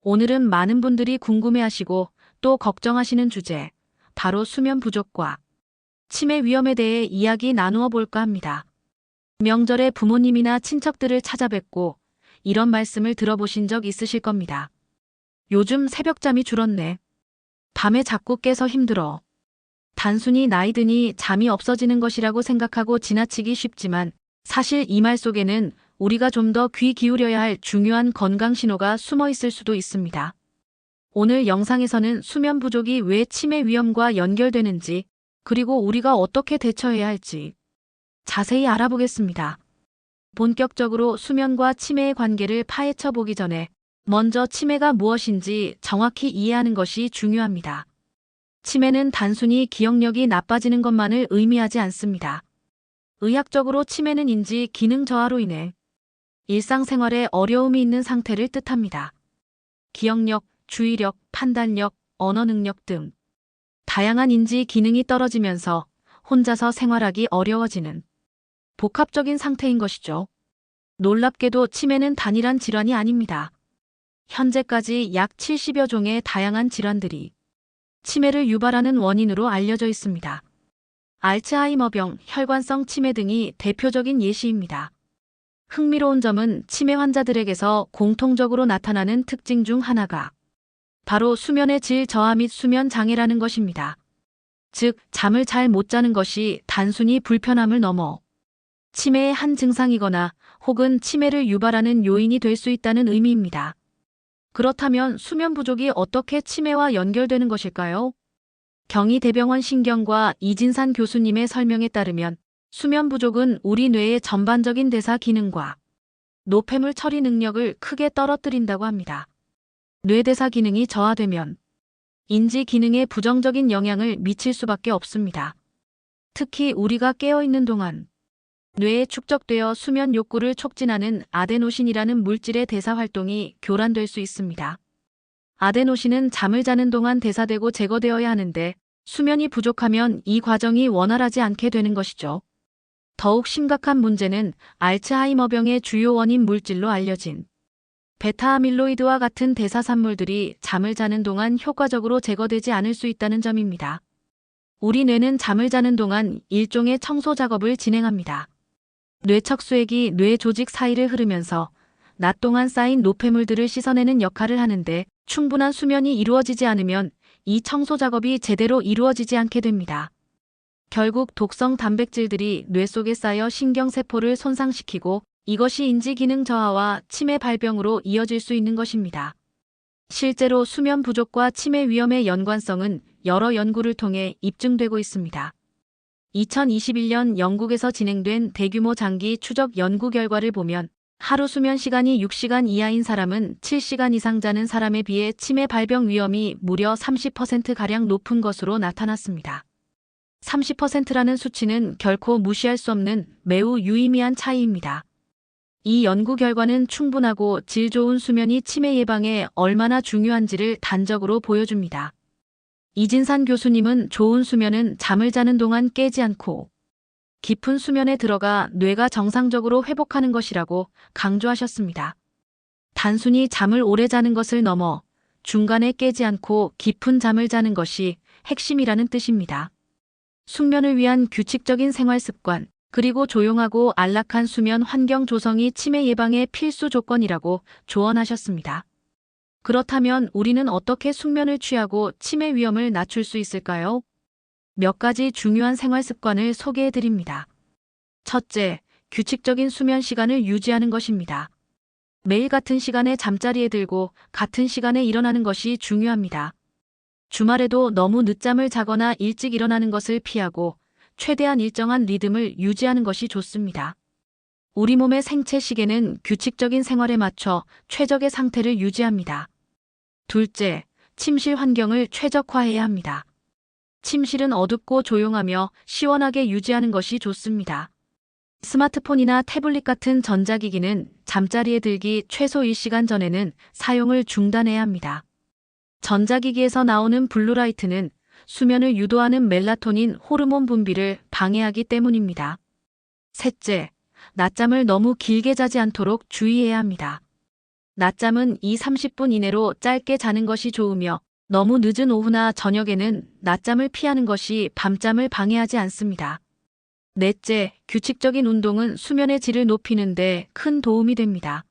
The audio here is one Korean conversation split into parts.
오늘은 많은 분들이 궁금해하시고 또 걱정하시는 주제, 바로 수면 부족과 치매 위험에 대해 이야기 나누어 볼까 합니다. 명절에 부모님이나 친척들을 찾아뵙고 이런 말씀을 들어보신 적 있으실 겁니다. 요즘 새벽잠이 줄었네. 밤에 자꾸 깨서 힘들어. 단순히 나이 드니 잠이 없어지는 것이라고 생각하고 지나치기 쉽지만 사실 이 말 속에는 우리가 좀 더 귀 기울여야 할 중요한 건강 신호가 숨어 있을 수도 있습니다. 오늘 영상에서는 수면 부족이 왜 치매 위험과 연결되는지, 그리고 우리가 어떻게 대처해야 할지 자세히 알아보겠습니다. 본격적으로 수면과 치매의 관계를 파헤쳐 보기 전에 먼저 치매가 무엇인지 정확히 이해하는 것이 중요합니다. 치매는 단순히 기억력이 나빠지는 것만을 의미하지 않습니다. 의학적으로 치매는 인지 기능 저하로 인해 일상생활에 어려움이 있는 상태를 뜻합니다. 기억력, 주의력, 판단력, 언어 능력 등 다양한 인지 기능이 떨어지면서 혼자서 생활하기 어려워지는 복합적인 상태인 것이죠. 놀랍게도 치매는 단일한 질환이 아닙니다. 현재까지 약 70여 종의 다양한 질환들이 치매를 유발하는 원인으로 알려져 있습니다. 알츠하이머병, 혈관성 치매 등이 대표적인 예시입니다. 흥미로운 점은 치매 환자들에게서 공통적으로 나타나는 특징 중 하나가 바로 수면의 질 저하 및 수면 장애라는 것입니다. 즉, 잠을 잘 못 자는 것이 단순히 불편함을 넘어 치매의 한 증상이거나 혹은 치매를 유발하는 요인이 될 수 있다는 의미입니다. 그렇다면 수면 부족이 어떻게 치매와 연결되는 것일까요? 경희대병원 신경과 이진산 교수님의 설명에 따르면 수면 부족은 우리 뇌의 전반적인 대사 기능과 노폐물 처리 능력을 크게 떨어뜨린다고 합니다. 뇌대사 기능이 저하되면 인지 기능에 부정적인 영향을 미칠 수밖에 없습니다. 특히 우리가 깨어있는 동안 뇌에 축적되어 수면 욕구를 촉진하는 아데노신이라는 물질의 대사 활동이 교란될 수 있습니다. 아데노신은 잠을 자는 동안 대사되고 제거되어야 하는데 수면이 부족하면 이 과정이 원활하지 않게 되는 것이죠. 더욱 심각한 문제는 알츠하이머병의 주요 원인 물질로 알려진 베타아밀로이드와 같은 대사산물들이 잠을 자는 동안 효과적으로 제거되지 않을 수 있다는 점입니다. 우리 뇌는 잠을 자는 동안 일종의 청소 작업을 진행합니다. 뇌척수액이 뇌 조직 사이를 흐르면서 낮 동안 쌓인 노폐물들을 씻어내는 역할을 하는데 충분한 수면이 이루어지지 않으면 이 청소 작업이 제대로 이루어지지 않게 됩니다. 결국 독성 단백질들이 뇌 속에 쌓여 신경세포를 손상시키고 이것이 인지기능 저하와 치매 발병으로 이어질 수 있는 것입니다. 실제로 수면 부족과 치매 위험의 연관성은 여러 연구를 통해 입증되고 있습니다. 2021년 영국에서 진행된 대규모 장기 추적 연구 결과를 보면 하루 수면 시간이 6시간 이하인 사람은 7시간 이상 자는 사람에 비해 치매 발병 위험이 무려 30%가량 높은 것으로 나타났습니다. 30%라는 수치는 결코 무시할 수 없는 매우 유의미한 차이입니다. 이 연구 결과는 충분하고 질 좋은 수면이 치매 예방에 얼마나 중요한지를 단적으로 보여줍니다. 이진산 교수님은 좋은 수면은 잠을 자는 동안 깨지 않고 깊은 수면에 들어가 뇌가 정상적으로 회복하는 것이라고 강조하셨습니다. 단순히 잠을 오래 자는 것을 넘어 중간에 깨지 않고 깊은 잠을 자는 것이 핵심이라는 뜻입니다. 숙면을 위한 규칙적인 생활 습관, 그리고 조용하고 안락한 수면 환경 조성이 치매 예방의 필수 조건이라고 조언하셨습니다. 그렇다면 우리는 어떻게 숙면을 취하고 치매 위험을 낮출 수 있을까요? 몇 가지 중요한 생활 습관을 소개해 드립니다. 첫째, 규칙적인 수면 시간을 유지하는 것입니다. 매일 같은 시간에 잠자리에 들고 같은 시간에 일어나는 것이 중요합니다. 주말에도 너무 늦잠을 자거나 일찍 일어나는 것을 피하고 최대한 일정한 리듬을 유지하는 것이 좋습니다. 우리 몸의 생체 시계는 규칙적인 생활에 맞춰 최적의 상태를 유지합니다. 둘째, 침실 환경을 최적화해야 합니다. 침실은 어둡고 조용하며 시원하게 유지하는 것이 좋습니다. 스마트폰이나 태블릿 같은 전자기기는 잠자리에 들기 최소 1시간 전에는 사용을 중단해야 합니다. 전자기기에서 나오는 블루라이트는 수면을 유도하는 멜라토닌 호르몬 분비를 방해하기 때문입니다. 셋째, 낮잠을 너무 길게 자지 않도록 주의해야 합니다. 낮잠은 2~30분 이내로 짧게 자는 것이 좋으며 너무 늦은 오후나 저녁에는 낮잠을 피하는 것이 밤잠을 방해하지 않습니다. 넷째, 규칙적인 운동은 수면의 질을 높이는 데 큰 도움이 됩니다.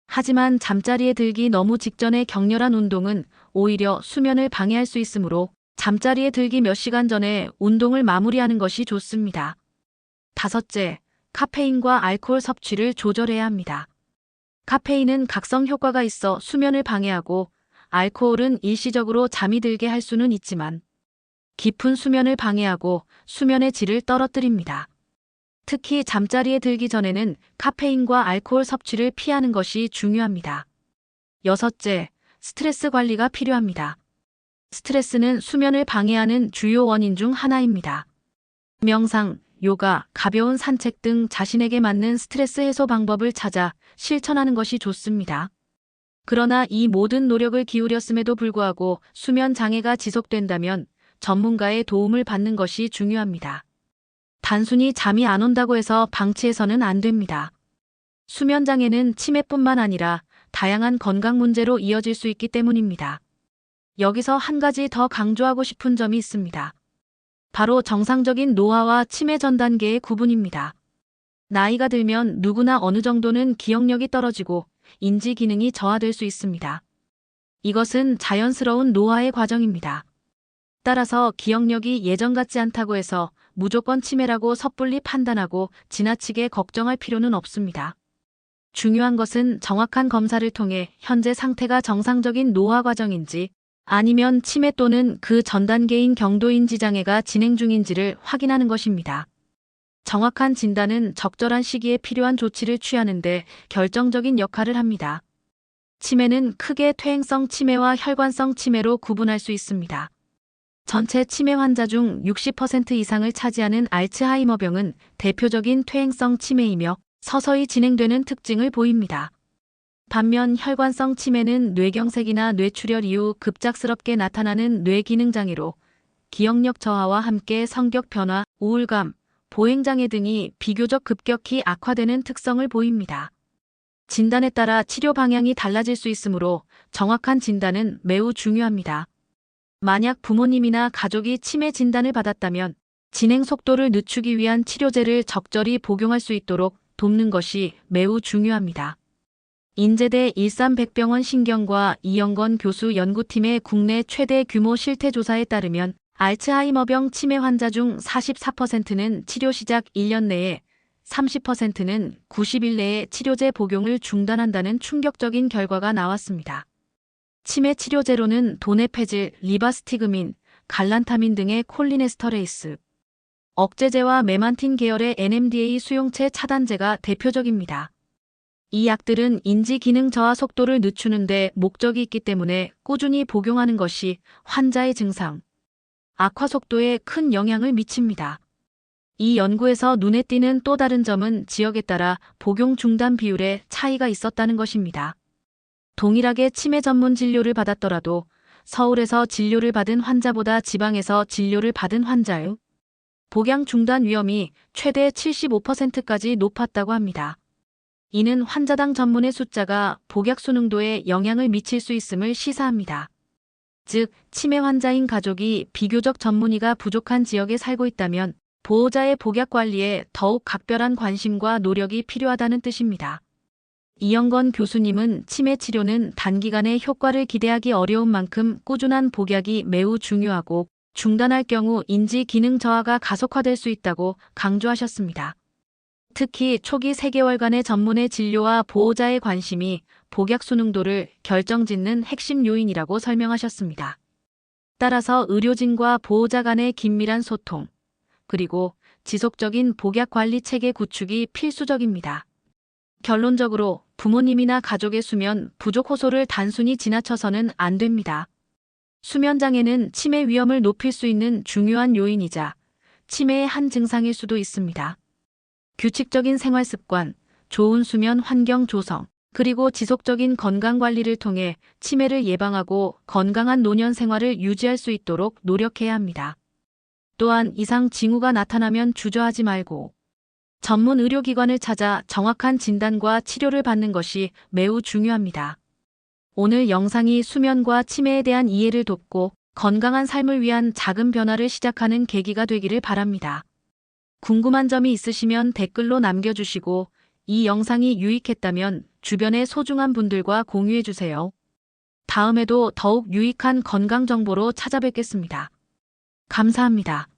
하지만 잠자리에 들기 너무 직전에 격렬한 운동은 오히려 수면을 방해할 수 있으므로 잠자리에 들기 몇 시간 전에 운동을 마무리하는 것이 좋습니다. 다섯째, 카페인과 알코올 섭취를 조절해야 합니다. 카페인은 각성 효과가 있어 수면을 방해하고 알코올은 일시적으로 잠이 들게 할 수는 있지만 깊은 수면을 방해하고 수면의 질을 떨어뜨립니다. 특히 잠자리에 들기 전에는 카페인과 알코올 섭취를 피하는 것이 중요합니다. 여섯째, 스트레스 관리가 필요합니다. 스트레스는 수면을 방해하는 주요 원인 중 하나입니다. 명상, 요가, 가벼운 산책 등 자신에게 맞는 스트레스 해소 방법을 찾아 실천하는 것이 좋습니다. 그러나 이 모든 노력을 기울였음에도 불구하고 수면 장애가 지속된다면 전문가의 도움을 받는 것이 중요합니다. 단순히 잠이 안 온다고 해서 방치해서는 안 됩니다. 수면 장애는 치매뿐만 아니라 다양한 건강 문제로 이어질 수 있기 때문입니다. 여기서 한 가지 더 강조하고 싶은 점이 있습니다. 바로 정상적인 노화와 치매 전 단계의 구분입니다. 나이가 들면 누구나 어느 정도는 기억력이 떨어지고 인지 기능이 저하될 수 있습니다. 이것은 자연스러운 노화의 과정입니다. 따라서 기억력이 예전 같지 않다고 해서 무조건 치매라고 섣불리 판단하고 지나치게 걱정할 필요는 없습니다. 중요한 것은 정확한 검사를 통해 현재 상태가 정상적인 노화 과정인지 아니면 치매 또는 그 전 단계인 경도인지 장애가 진행 중인지를 확인하는 것입니다. 정확한 진단은 적절한 시기에 필요한 조치를 취하는 데 결정적인 역할을 합니다. 치매는 크게 퇴행성 치매와 혈관성 치매로 구분할 수 있습니다. 전체 치매 환자 중 60% 이상을 차지하는 알츠하이머병은 대표적인 퇴행성 치매이며 서서히 진행되는 특징을 보입니다. 반면 혈관성 치매는 뇌경색이나 뇌출혈 이후 급작스럽게 나타나는 뇌기능장애로 기억력 저하와 함께 성격 변화, 우울감, 보행장애 등이 비교적 급격히 악화되는 특성을 보입니다. 진단에 따라 치료 방향이 달라질 수 있으므로 정확한 진단은 매우 중요합니다. 만약 부모님이나 가족이 치매 진단을 받았다면 진행 속도를 늦추기 위한 치료제를 적절히 복용할 수 있도록 돕는 것이 매우 중요합니다. 인제대 일산백병원 신경과 이영건 교수 연구팀의 국내 최대 규모 실태조사에 따르면 알츠하이머병 치매 환자 중 44%는 치료 시작 1년 내에 30%는 90일 내에 치료제 복용을 중단한다는 충격적인 결과가 나왔습니다. 치매 치료제로는 도네페질, 리바스티그민, 갈란타민 등의 콜리네스터레이스, 억제제와 메만틴 계열의 NMDA 수용체 차단제가 대표적입니다. 이 약들은 인지 기능 저하 속도를 늦추는 데 목적이 있기 때문에 꾸준히 복용하는 것이 환자의 증상, 악화 속도에 큰 영향을 미칩니다. 이 연구에서 눈에 띄는 또 다른 점은 지역에 따라 복용 중단 비율에 차이가 있었다는 것입니다. 동일하게 치매 전문 진료를 받았더라도 서울에서 진료를 받은 환자보다 지방에서 진료를 받은 환자의 복용 중단 위험이 최대 75%까지 높았다고 합니다. 이는 환자당 전문의 숫자가 복약 수능도에 영향을 미칠 수 있음을 시사합니다. 즉, 치매 환자인 가족이 비교적 전문의가 부족한 지역에 살고 있다면 보호자의 복약 관리에 더욱 각별한 관심과 노력이 필요하다는 뜻입니다. 이영건 교수님은 치매 치료는 단기간에 효과를 기대하기 어려운 만큼 꾸준한 복약이 매우 중요하고 중단할 경우 인지 기능 저하가 가속화될 수 있다고 강조하셨습니다. 특히 초기 3개월간의 전문의 진료와 보호자의 관심이 복약 수능도를 결정짓는 핵심 요인이라고 설명하셨습니다. 따라서 의료진과 보호자 간의 긴밀한 소통, 그리고 지속적인 복약 관리 체계 구축이 필수적입니다. 결론적으로 부모님이나 가족의 수면 부족 호소를 단순히 지나쳐서는 안 됩니다. 수면 장애는 치매 위험을 높일 수 있는 중요한 요인이자 치매의 한 증상일 수도 있습니다. 규칙적인 생활 습관, 좋은 수면 환경 조성, 그리고 지속적인 건강 관리를 통해 치매를 예방하고 건강한 노년 생활을 유지할 수 있도록 노력해야 합니다. 또한 이상 징후가 나타나면 주저하지 말고 전문 의료기관을 찾아 정확한 진단과 치료를 받는 것이 매우 중요합니다. 오늘 영상이 수면과 치매에 대한 이해를 돕고 건강한 삶을 위한 작은 변화를 시작하는 계기가 되기를 바랍니다. 궁금한 점이 있으시면 댓글로 남겨주시고 이 영상이 유익했다면 주변의 소중한 분들과 공유해주세요. 다음에도 더욱 유익한 건강 정보로 찾아뵙겠습니다. 감사합니다.